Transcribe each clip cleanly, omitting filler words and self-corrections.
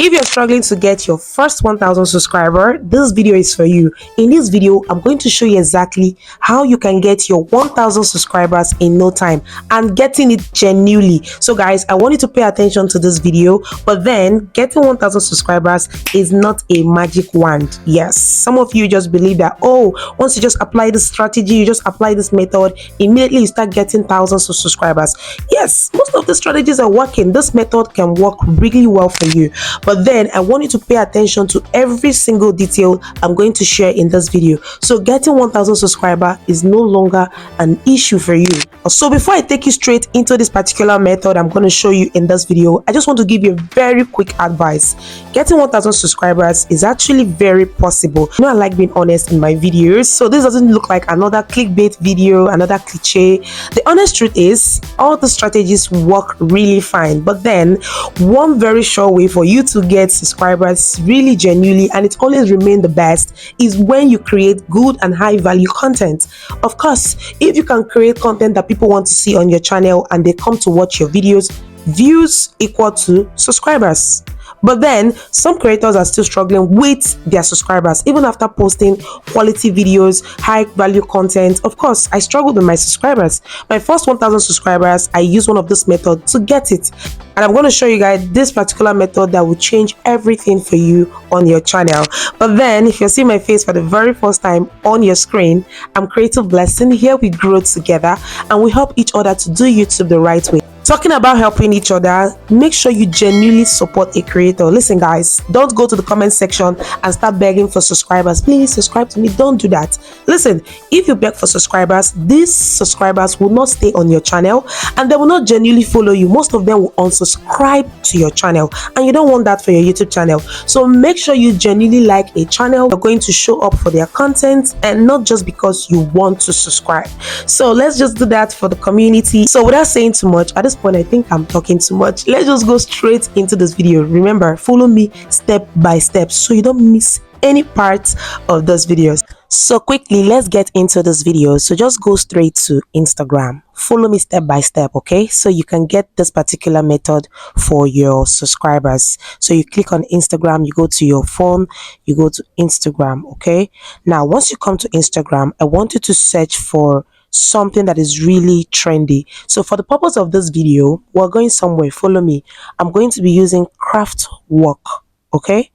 If you're struggling to get your first 1000 subscriber, this video is for you. In this video, I'm going to show you exactly how you can get your 1000 subscribers in no time and getting it genuinely. So guys, I want you to pay attention to this video, but then getting 1000 subscribers is not a magic wand. Yes, some of you just believe that, oh, once you just apply this strategy, you just apply this method, immediately you start getting thousands of subscribers. Yes, most of the strategies are working. This method can work really well for you. But then I want you to pay attention to every single detail I'm going to share in this video. So getting 1000 subscribers is no longer an issue for you. So before I take you straight into this particular method I'm going to show you in this video, I just want to give you a very quick advice. Getting 1000 subscribers is actually very possible. You know, I like being honest in my videos, so this doesn't look like another clickbait video, another cliche. The honest truth is all the strategies work really fine, but then one very sure way for you to get subscribers really genuinely, and it always remain the best, is when you create good and high value content. Of course, if you can create content that people want to see on your channel and they come to watch your videos, views equal to subscribers. But then some creators are still struggling with their subscribers even after posting quality videos, high value content. Of course, I struggled with my subscribers. My first 1000 subscribers, I used one of this method to get it, and I'm going to show you guys this particular method that will change everything for you on your channel. But then if you're seeing my face for the very first time on your screen, I'm Creative Blessing. Here we grow together and we help each other to do YouTube the right way. Talking about helping each other, make sure you genuinely support a creator. Listen guys, don't go to the comment section and start begging for subscribers. Please subscribe to me. Don't do that. Listen, if you beg for subscribers, these subscribers will not stay on your channel and they will not genuinely follow you. Most of them will unsubscribe to your channel, and you don't want that for your YouTube channel. So make sure you genuinely like a channel. You're going to show up for their content and not just because you want to subscribe. So let's just do that for the community. So without saying too much, at this point I think I'm talking too much. Let's just go straight into this video. Remember, follow me step by step so you don't miss any parts of this videos. So quickly, let's get into this video. So just go straight to Instagram. Follow me step by step, okay? So you can get this particular method for your subscribers. So you click on Instagram, you go to your phone, you go to Instagram, okay? Now, once you come to Instagram, I want you to search for something that is really trendy. So for the purpose of this video, we're going somewhere. Follow me. I'm going to be using craft work, okay?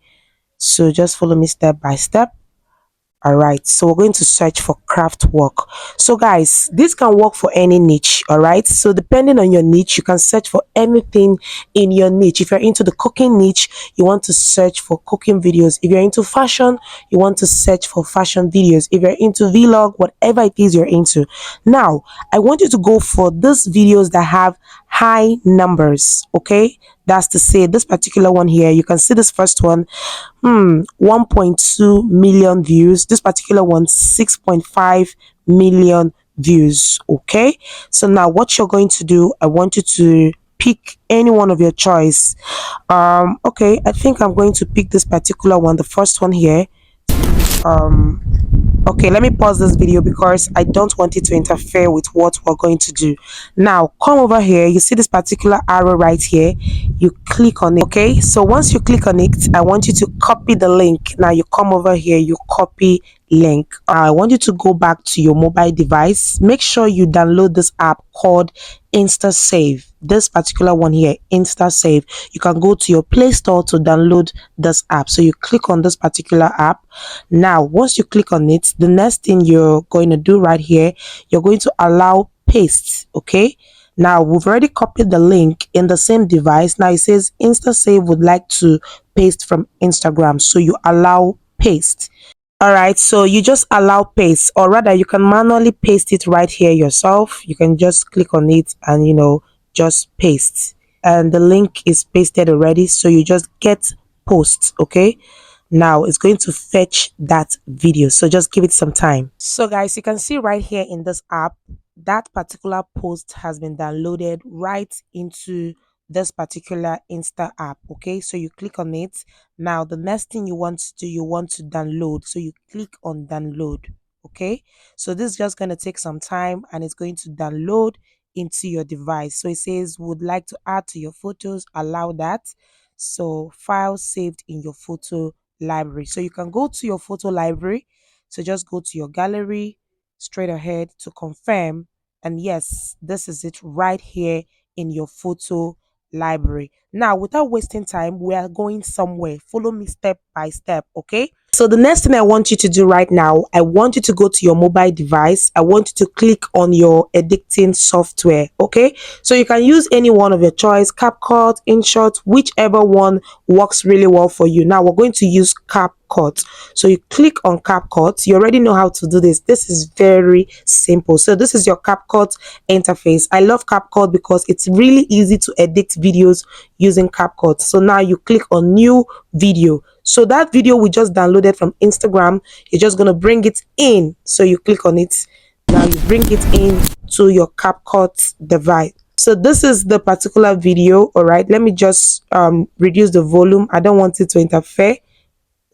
So just follow me step by step. All right, so we're going to search for craft work. So guys, this can work for any niche. All right, so depending on your niche, you can search for anything in your niche. If you're into the cooking niche, you want to search for cooking videos. If you're into fashion, you want to search for fashion videos. If you're into vlog, whatever it is you're into. Now I want you to go for these videos that have high numbers, okay? That's to say, this particular one here, you can see this first one, 1.2 million views. This particular one, 6.5 million views, okay? So now what you're going to do, I want you to pick any one of your choice. Okay, I think I'm going to pick this particular one, the first one here. Okay, let me pause this video because I don't want it to interfere with what we're going to do. Now come over here, you see this particular arrow right here, you click on it. Okay, so once you click on it, I want you to copy the link. Now you come over here, you copy link. I want you to go back to your mobile device. Make sure you download this app called InstaSave. This particular one here, InstaSave. You can go to your Play Store to download this app. So you click on this particular app. Now once you click on it, the next thing you're going to do right here, you're going to allow paste. Okay, now we've already copied the link in the same device. Now it says InstaSave would like to paste from Instagram, so you allow paste. All right, so you just allow paste, or rather you can manually paste it right here yourself. You can just click on it and just paste, and the link is pasted already, so you just get post. Okay, now it's going to fetch that video, so just give it some time. So guys, you can see right here in this app that particular post has been downloaded right into this particular Insta app. Okay, so you click on it. Now the next thing you want to do, you want to download, so you click on download. Okay, so this is just going to take some time and it's going to download into your device. So it says would like to add to your photos, allow that. So files saved in your photo library. So you can go to your photo library. So just go to your gallery straight ahead to confirm. And yes, this is it right here in your photo library. Now, without wasting time, we are going somewhere. Follow me step by step, okay? So the next thing I want you to do right now, I want you to go to your mobile device. I want you to click on your editing software, okay? So you can use any one of your choice, CapCut, InShot, whichever one works really well for you. Now we're going to use CapCut. So you click on CapCut. You already know how to do this. This is very simple. So this is your CapCut interface. I love CapCut because it's really easy to edit videos using CapCut. So now you click on new video. So that video we just downloaded from Instagram, you're just going to bring it in. So you click on it. Now you bring it in to your CapCut device. So this is the particular video. All right, let me just reduce the volume. I don't want it to interfere.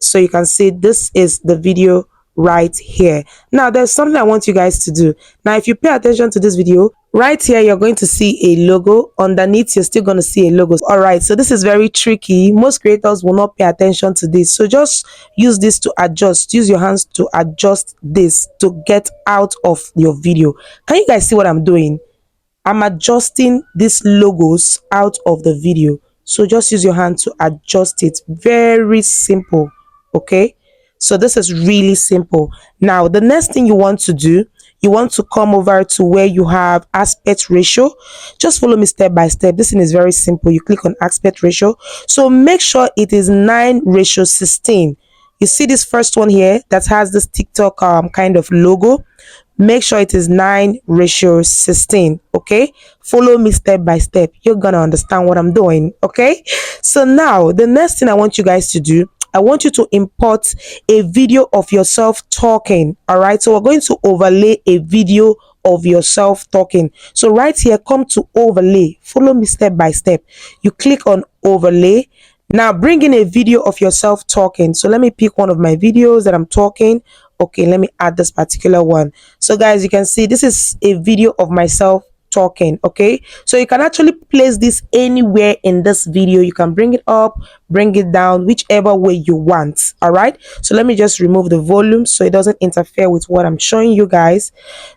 So you can see this is the video right here. Now there's something I want you guys to do. Now if you pay attention to this video right here, you're going to see a logo. Underneath, you're still going to see a logo. All right, so this is very tricky. Most creators will not pay attention to this, so just use this to adjust. Use your hands to adjust this to get out of your video. Can you guys see what I'm doing? I'm adjusting these logos out of the video. So just use your hand to adjust it. Very simple. Okay. So this is really simple. Now, the next thing you want to do, you want to come over to where you have aspect ratio. Just follow me step by step. This thing is very simple. You click on aspect ratio. So make sure it is 9:16. You see this first one here that has this TikTok kind of logo. Make sure it is 9:16. Okay, follow me step by step. You're gonna understand what I'm doing. Okay, so now the next thing I want you guys to do, I want you to import a video of yourself talking. All right, so we're going to overlay a video of yourself talking. So right here, come to overlay. Follow me step by step. You click on overlay. Now bring in a video of yourself talking. So let me pick one of my videos that I'm talking. Okay, let me add this particular one. So guys, you can see this is a video of myself talking. Okay, so you can actually place this anywhere in this video. You can bring it up, bring it down, whichever way you want. All right, so let me just remove the volume so it doesn't interfere with what I'm showing you guys.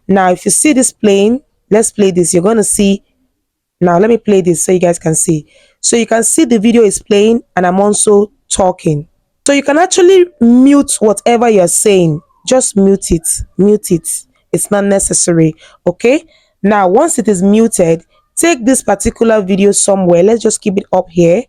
Now if you see this playing, let's play this. You're going to see. Now let me play this so you guys can see. So you can see the video is playing and I'm also talking. So you can actually mute whatever you're saying. Just mute it. Mute it. It's not necessary. Okay. Now once it is muted, take this particular video somewhere. Let's just keep it up here.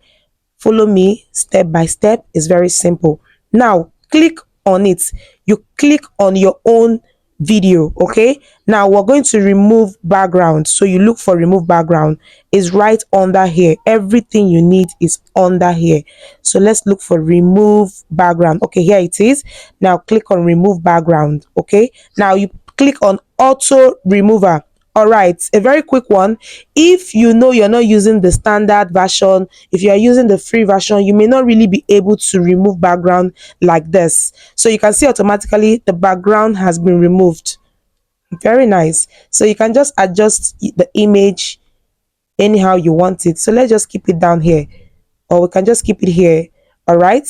Follow me step by step. It's very simple. Now click on it. You click on your own video. Okay, now we're going to remove background. So you look for remove background. Is right under here. Everything you need is under here. So let's look for remove background. Okay, here it is. Now click on remove background. Okay, now you click on auto remover. All right, a very quick one. If you know you're not using the standard version, if you are using the free version, you may not really be able to remove background like this. So you can see automatically the background has been removed. Very nice. So you can just adjust the image anyhow you want it. So let's just keep it down here, or we can just keep it here. All right.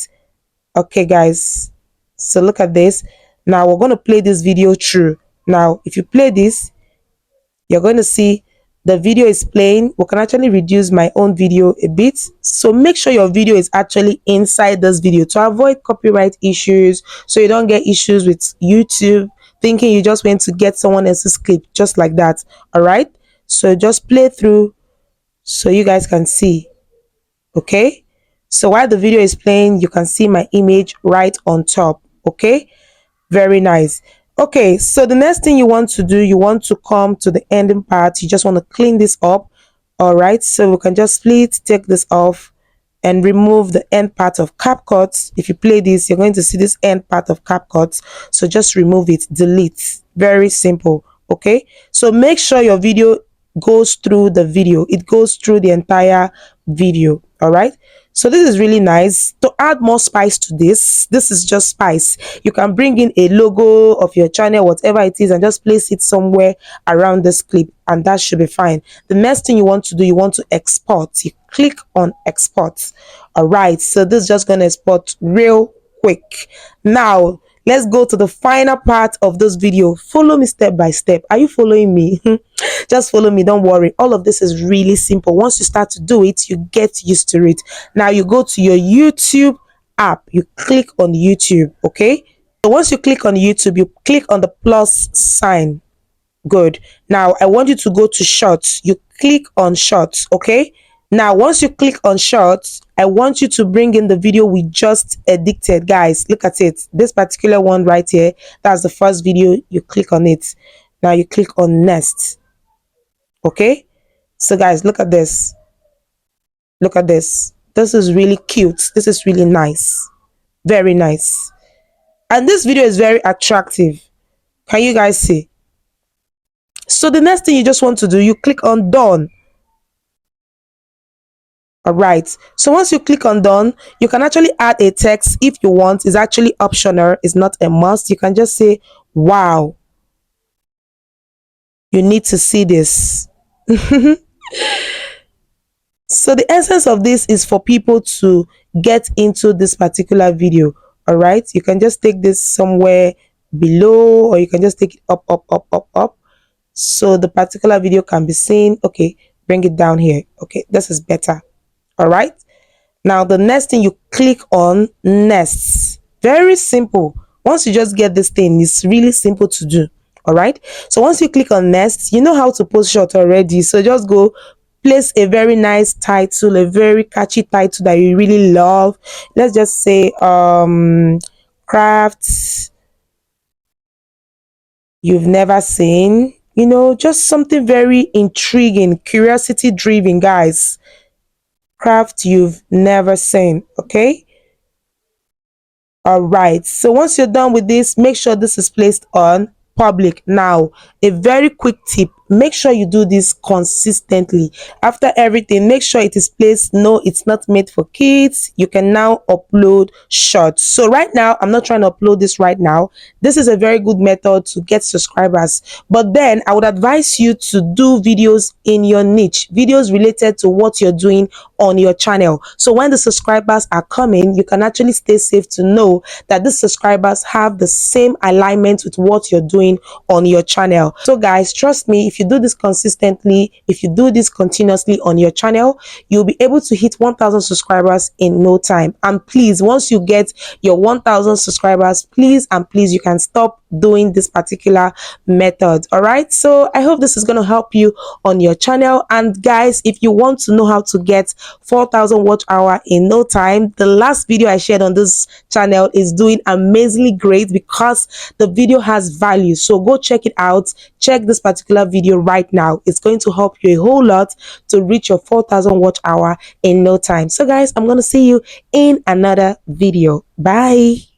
Okay, guys. So look at this. Now we're going to play this video through. Now, if you play this, you're going to see the video is playing. We can actually reduce my own video a bit. So make sure your video is actually inside this video to avoid copyright issues, so you don't get issues with YouTube thinking you just went to get someone else's clip just like that. All right, so just play through so you guys can see. Okay, so while the video is playing, you can see my image right on top. Okay, very nice. Okay, so the next thing you want to do, you want to come to the ending part. You just want to clean this up. All right, so we can just split, take this off and remove the end part of CapCut. If you play this, you're going to see this end part of CapCut. So just remove it, delete. Very simple. Okay, so make sure your video goes through the video. It goes through the entire video. All right, So this is really nice. To add more spice to this is just spice. You can bring in a logo of your channel, whatever it is, and just place it somewhere around this clip, and that should be fine. The next thing you want to do, you want to export. You click on export. All right, so this is just going to export real quick. Now let's go to the final part of this video. Follow me step by step. Are you following me? Just follow me, don't worry. All of this is really simple. Once you start to do it, you get used to it. Now you go to your YouTube app, you click on YouTube. Okay, so once you click on YouTube, you click on the plus sign. Good. Now I want you to go to shorts. You click on shorts. Okay, now once you click on shorts, I want you to bring in the video we just edited. Guys, look at it. This particular one right here, that's the first video. You click on it. Now you click on next. Okay, so guys, look at this. Look at this. This is really cute. This is really nice. Very nice. And this video is very attractive. Can you guys see? So the next thing you just want to do, you click on done. All right, so once you click on done, you can actually add a text if you want. It's actually optional, it's not a must. You can just say, wow, you need to see this. So the essence of this is for people to get into this particular video. All right, you can just take this somewhere below, or you can just take it up, up, up, up, up, so the particular video can be seen. Okay, bring it down here. Okay, this is better. All right, now the next thing, you click on next. Very simple. Once you just get this thing, it's really simple to do. All right, so once you click on next, you know how to post short already, so just go place a very nice title, a very catchy title that you really love. Let's just say crafts you've never seen, you know, just something very intriguing, curiosity driven. Guys, craft you've never seen. Okay, all right, so once you're done with this, make sure this is placed on public. Now a very quick tip, make sure you do this consistently. After everything, make sure it is placed. No, it's not made for kids. You can now upload shorts. So right now, I'm not trying to upload this right now. This is a very good method to get subscribers, but then I would advise you to do videos in your niche, videos related to what you're doing on your channel. So when the subscribers are coming, you can actually stay safe to know that the subscribers have the same alignment with what you're doing on your channel. So guys, trust me, if you do this consistently, if you do this continuously on your channel, you'll be able to hit 1,000 subscribers in no time. And please, once you get your 1,000 subscribers, please and please, you can stop doing this particular method. All right, so I hope this is going to help you on your channel. And guys, if you want to know how to get 4,000 watch hour in no time, the last video I shared on this channel is doing amazingly great because the video has value. So go check it out. Check this particular video right now. It's going to help you a whole lot to reach your 4,000 watch hour in no time. So guys, I'm going to see you in another video. Bye.